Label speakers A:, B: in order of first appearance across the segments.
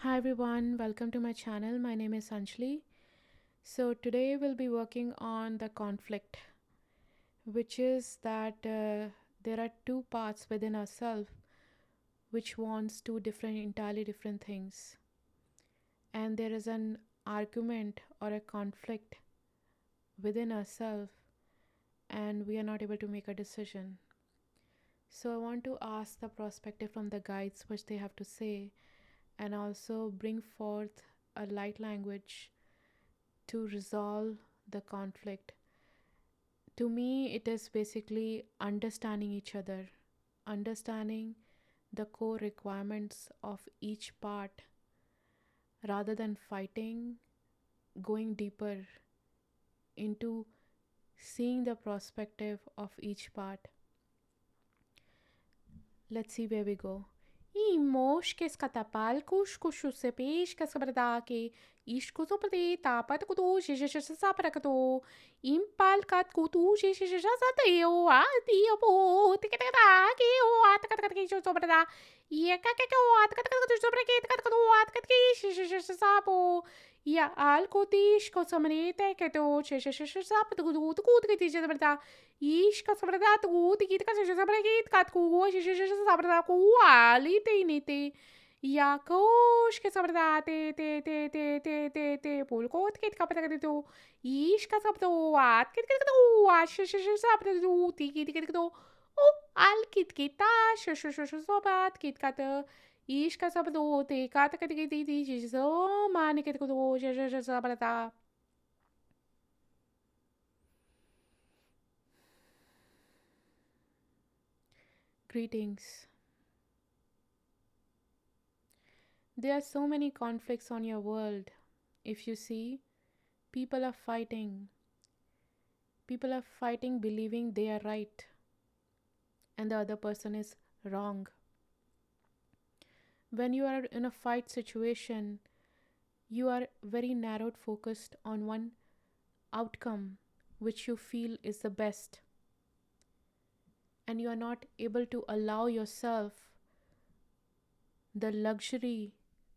A: Hi everyone, welcome to my channel. My name is Anjali. So today we'll be working on the conflict, which is that there are two parts within ourselves which wants two different entirely different things. And there is an argument or a conflict within ourselves and we are not able to make a decision. So I want to ask the perspective from the guides which they have to say and also bring forth a light language to resolve the conflict. To me, it is basically understanding each other, understanding the core requirements of each part rather than fighting, going deeper into seeing the perspective of each part. Let's see where we go. E mosques catapalcos, cuxucepes, cascabradake, iscuso prete, patacutu, xixixapracatu, impalcat cutu, xixixateo, atiopo, ticataki, o atacataki, sobrada, e a cacaco, atacatu, sobrequete, catatu, atacati, xixixapo. Ja, alkotiš, ko sam rete, ke to xixixapo, tucutu, que te brada. Isca sobre da tu, tiki tika sobre git kat ku, sobre da ku, ali te nite. Ya kosh ke sobre da te pul ko tiki tika pata tu. Isca sobre do at kit kit tu, sobre do tiki tiki tu. O al kit kita, sobat kit kata. Isca sobre do te kata kit kit ti, so mani kit ku sobre da. Greetings. There are so many conflicts on your world. If you see, people are fighting. People are fighting believing they are right and the other person is wrong. When you are in a fight situation, you are very narrowed focused on one outcome which you feel is the best, and you are not able to allow yourself the luxury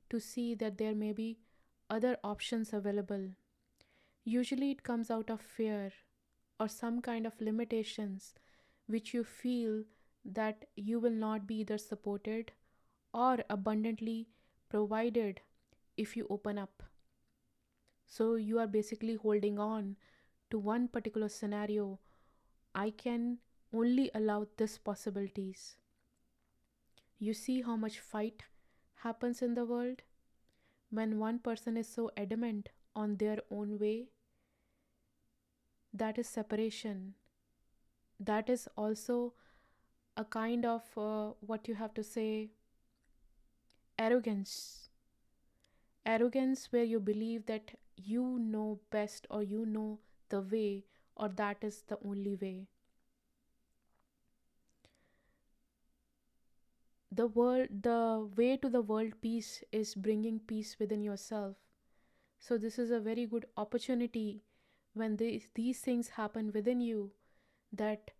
A: to see that there may be other options available. Usually, it comes out of fear or some kind of limitations which you feel that you will not be either supported or abundantly provided if you open up. So, you are basically holding on to one particular scenario. I can only allow this possibilities. You see how much fight happens in the world when one person is so adamant on their own way. That is separation. That is also a kind of what you have to say arrogance. Arrogance where you believe that you know best or you know the way or that is the only way. The way to the world peace is bringing peace within yourself. So this is a very good opportunity when these things happen within you, that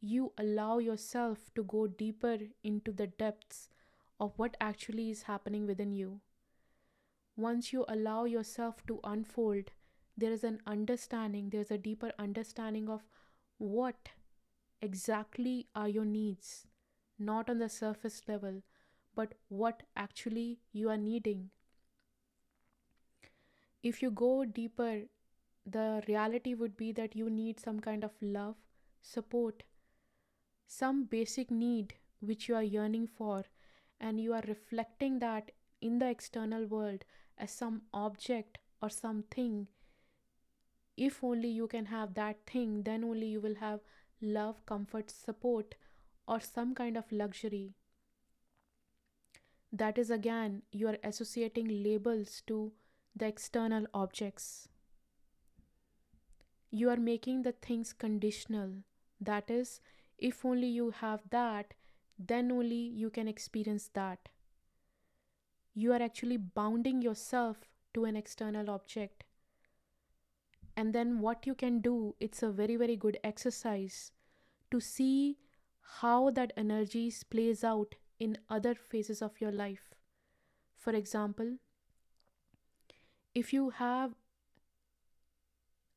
A: you allow yourself to go deeper into the depths of what actually is happening within you. Once you allow yourself to unfold, there is an understanding, there's a deeper understanding of what exactly are your needs, not on the surface level, but what actually you are needing. If you go deeper, the reality would be that you need some kind of love, support, some basic need which you are yearning for, and you are reflecting that in the external world as some object or something. If only you can have that thing, then only you will have love, comfort, support, or some kind of luxury. That is again, you are associating labels to the external objects. You are making the things conditional. That is, if only you have that, then only you can experience that. You are actually bounding yourself to an external object. And then what you can do, it's a very, very good exercise to see how that energies plays out in other phases of your life. For example, if you have,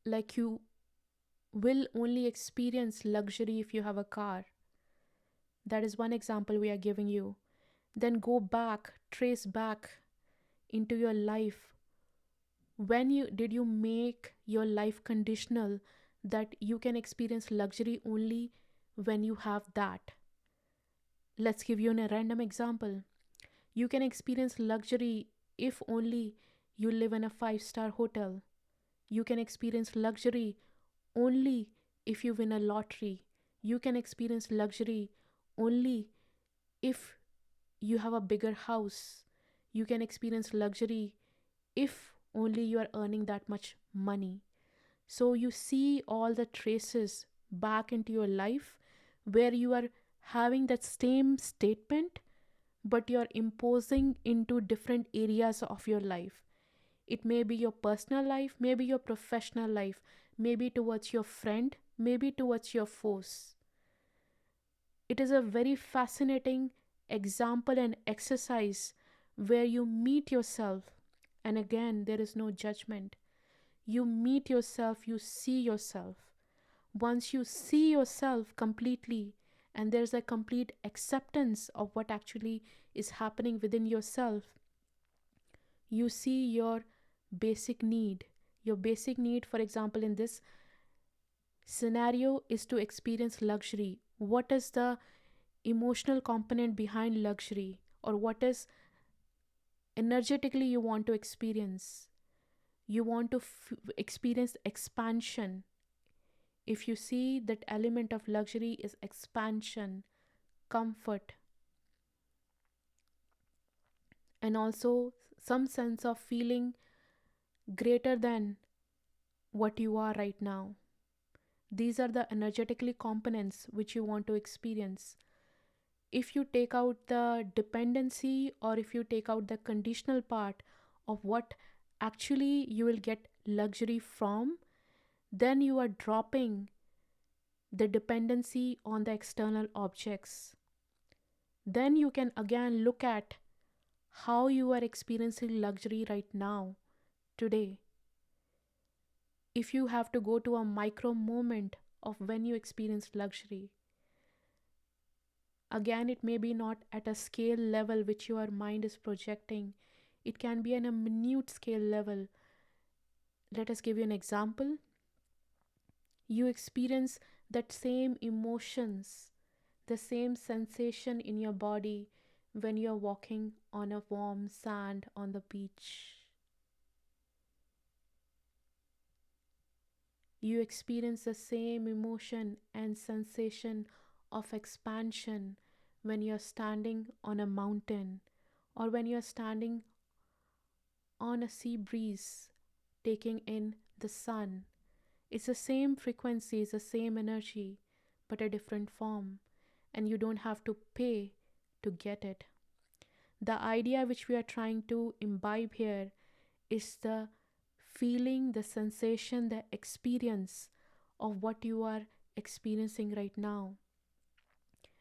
A: like, you will only experience luxury if you have a car. That is one example we are giving you. Then go back, trace back into your life. When you did you make your life conditional that you can experience luxury only when you have that? Let's give you a random example. You can experience luxury if only you live in a five-star hotel. You can experience luxury only if you win a lottery. You can experience luxury only if you have a bigger house. You can experience luxury if only you are earning that much money. So you see all the traces back into your life where you are having that same statement, but you're imposing into different areas of your life. It may be your personal life, maybe your professional life, maybe towards your friend, maybe towards your foes. It is a very fascinating example and exercise where you meet yourself, and again, there is no judgment. You meet yourself, you see yourself. Once you see yourself completely, and there's a complete acceptance of what actually is happening within yourself, you see your basic need. Your basic need, for example, in this scenario, is to experience luxury. What is the emotional component behind luxury, or what is energetically you want to experience? You want to experience expansion. If you see that element of luxury is expansion, comfort, and also some sense of feeling greater than what you are right now. These are the energetically components which you want to experience. If you take out the dependency, or if you take out the conditional part of what actually you will get luxury from, then you are dropping the dependency on the external objects. Then you can again look at how you are experiencing luxury right now, today. If you have to go to a micro moment of when you experience luxury, again, it may be not at a scale level which your mind is projecting. It can be on a minute scale level. Let us give you an example. You experience that same emotions, the same sensation in your body when you're walking on a warm sand on the beach. You experience the same emotion and sensation of expansion when you're standing on a mountain, or when you're standing on a sea breeze taking in the sun. It's the same frequency, it's the same energy, but a different form, and you don't have to pay to get it. The idea which we are trying to imbibe here is the feeling, the sensation, the experience of what you are experiencing right now.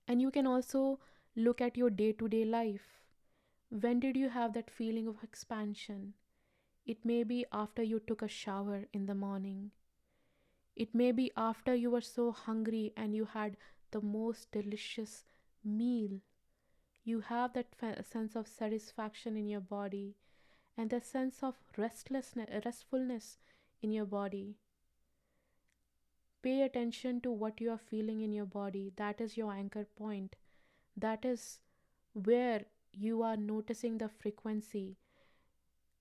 A: And you can also look at your day to day life. When did you have that feeling of expansion? It may be after you took a shower in the morning. It may be after you were so hungry and you had the most delicious meal. You have that sense of satisfaction in your body, and the sense of restfulness in your body. Pay attention to what you are feeling in your body. That is your anchor point. That is where you are noticing the frequency.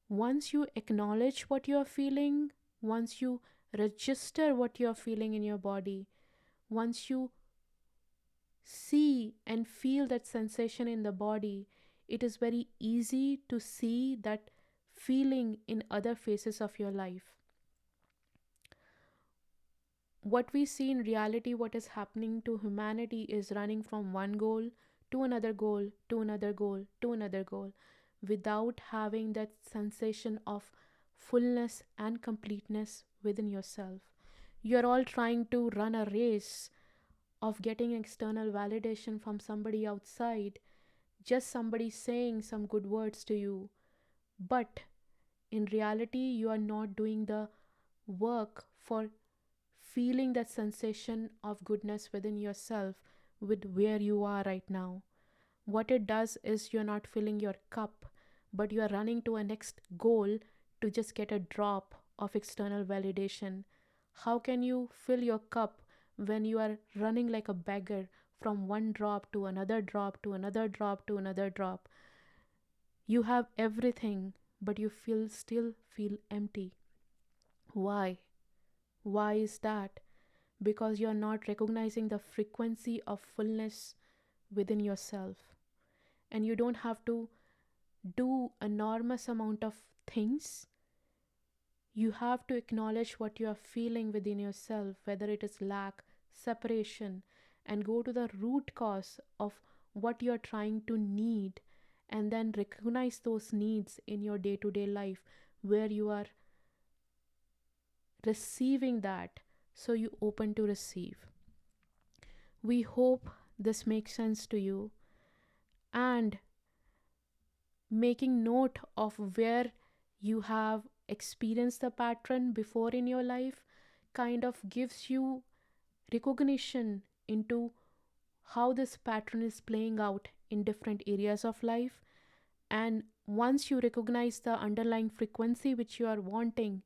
A: Once you acknowledge what you are feeling, once you register what you are feeling in your body, once you see and feel that sensation in the body, it is very easy to see that feeling in other phases of your life. What we see in reality, what is happening to humanity, is running from one goal to another goal to another goal to another goal without having that sensation of fullness and completeness within yourself. You're all trying to run a race of getting external validation from somebody outside, just somebody saying some good words to you, but in reality, you are not doing the work for feeling that sensation of goodness within yourself with where you are right now. What it does is you're not filling your cup, but you are running to a next goal to just get a drop of external validation. How can you fill your cup when you are running like a beggar from one drop to another drop to another drop to another drop? You have everything, but you feel still feel empty. Why? Why is that? Because you're not recognizing the frequency of fullness within yourself. And you don't have to do enormous amount of things. You have to acknowledge what you are feeling within yourself, whether it is lack, separation, and go to the root cause of what you are trying to need, and then recognize those needs in your day to day life where you are receiving that, so you open to receive. We hope this makes sense to you, and making note of where you have experienced the pattern before in your life kind of gives you recognition into how this pattern is playing out in different areas of life. And once you recognize the underlying frequency which you are wanting,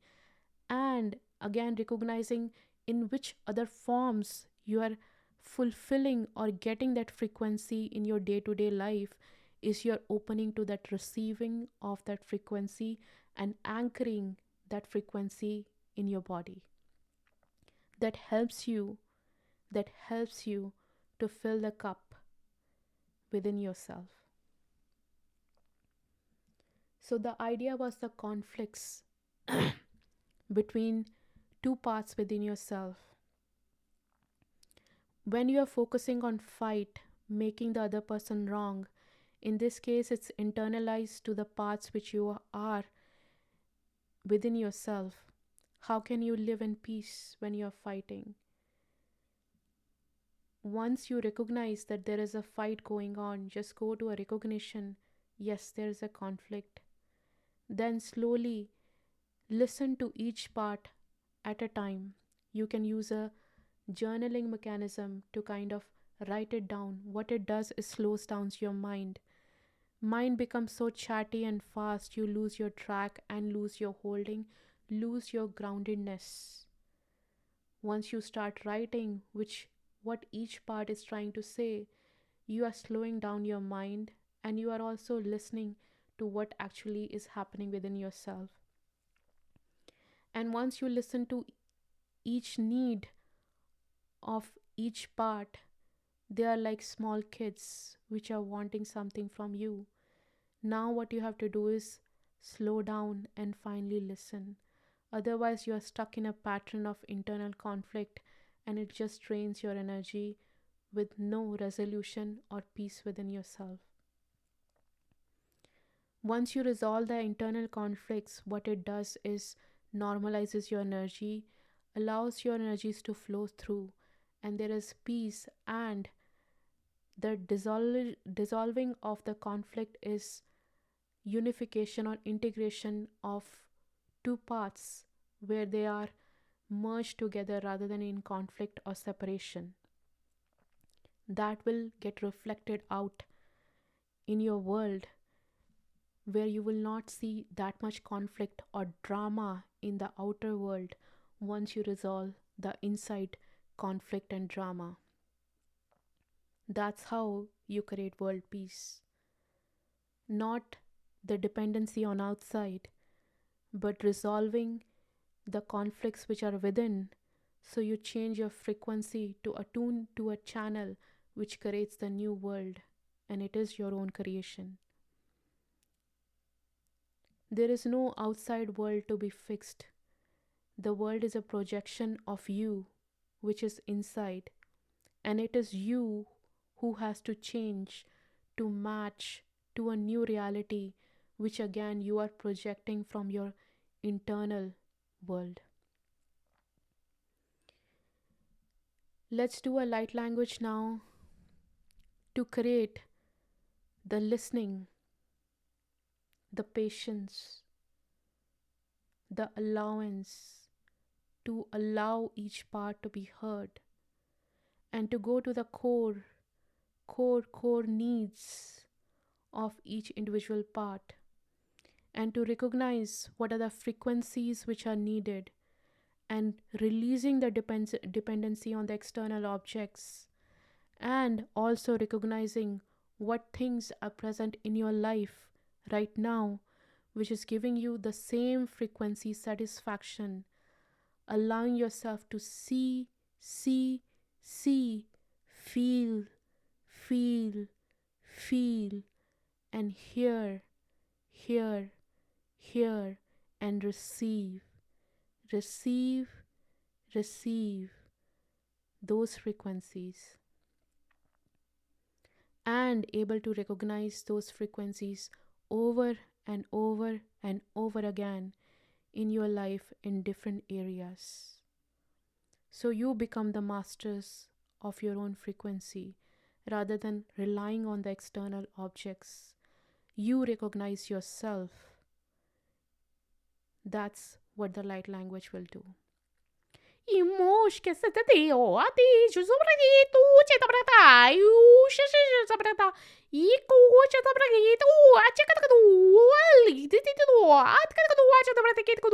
A: and again recognizing in which other forms you are fulfilling or getting that frequency in your day to day life, is you're opening to that receiving of that frequency and anchoring that frequency in your body. That helps you, that helps you to fill the cup within yourself. So the idea was the conflicts between two parts within yourself. When you are focusing on fight, making the other person wrong, in this case it's internalized to the parts which you are within yourself. How can you live in peace when you are fighting? Once you recognize that there is a fight going on, just go to a recognition, yes, there is a conflict. Then slowly listen to each part at a time. You can use a journaling mechanism to kind of write it down. What it does is slows down your mind. Mind becomes so chatty and fast, you lose your track and lose your holding, lose your groundedness. Once you start writing which what each part is trying to say, you are slowing down your mind, and you are also listening to what actually is happening within yourself. And once you listen to each need of each part, they are like small kids which are wanting something from you. Now, what you have to do is slow down and finally listen. Otherwise, you are stuck in a pattern of internal conflict, and it just drains your energy with no resolution or peace within yourself. Once you resolve the internal conflicts, what it does is normalizes your energy, allows your energies to flow through, and there is peace. And the dissolving of the conflict is unification or integration of two paths where they are merged together rather than in conflict or separation. That will get reflected out in your world, where you will not see that much conflict or drama in the outer world once you resolve the inside conflict and drama. That's how you create world peace. Not the dependency on outside, but resolving the conflicts which are within, so you change your frequency to attune to a channel which creates the new world, and it is your own creation. There is no outside world to be fixed. The world is a projection of you, which is inside, and it is you who has to change to match to a new reality, which again you are projecting from your internal world. Let's do a light language now to create the listening, the patience, the allowance to allow each part to be heard and to go to the core needs of each individual part and to recognize what are the frequencies which are needed and releasing the dependency on the external objects and also recognizing what things are present in your life right now which is giving you the same frequency satisfaction, allowing yourself to see, see, feel, feel, feel, and hear, hear, and receive, receive those frequencies, and able to recognize those frequencies over and over and over again in your life in different areas. So you become the masters of your own frequency rather than relying on the external objects. You recognize yourself. That's what the light language will do. И мушки с этой ты зубрит учит брата, и уши забрата, и куча забрит, а чека так дуали, ты от как дуача добрата кит ку,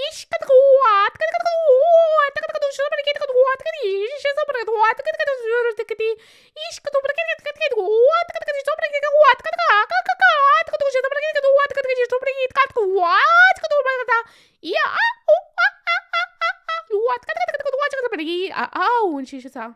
A: ишка ку, от как забрат кит ку, от как иши забрат, от как зурт кити, ишка добрат кит ку, от как забрат кит ку, от как забрат кит ку, от как забрат ку, от как добрата, я what? And she's out.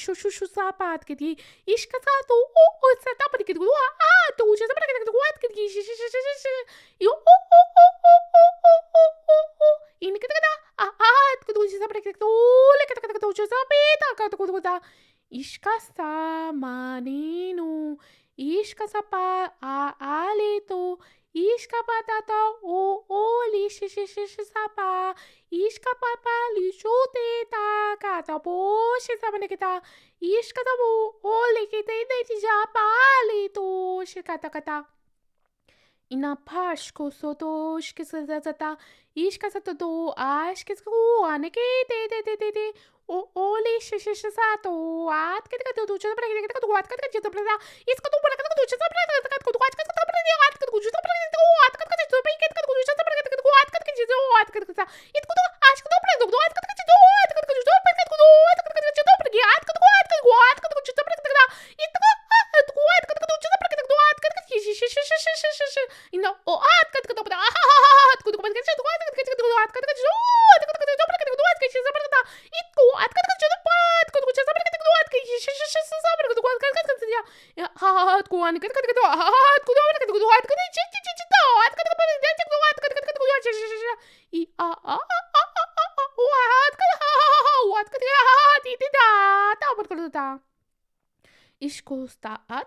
A: Shushu sapat que ti ishkata o seta para que tu tu já para que tu what que eu in que que tu já para que tu le que tu já peta que tu da ishkasa manino ishkasa alito ishkapatata o li sapa ishkapapa li chuteta kata po shisabanekita ishkatabu o li kite ja pali to shikata kata ina pashko soto shkisata ishkasata do ashkisku aneke te o li sato at que tu já para que tu at que tu para isso que tu para que tu já para que tu at que tu para que tu já para que tu at que tu para que tu já para que tu at que tu at que tu it que tu acho que tu para que tu at que tu at que tu para que tu at que tu at que tu at que tu at que tu já para que tu it que tu at que tu já para que tu at que e não o at que tu para at que tu para que tu at que tu at que tu at que tu para que tu at que já para que it que at que tu já para que tu já para que tu at que já para que tu at que tu at que an que tu at que tu at que tu at que tu at e what que ti tá por que tá Ishko está está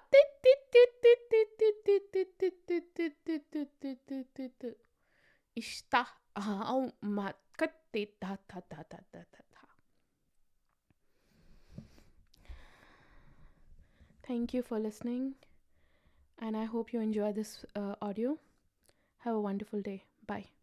A: Thank you for listening, and I hope you enjoy this audio. Have a wonderful day. Bye.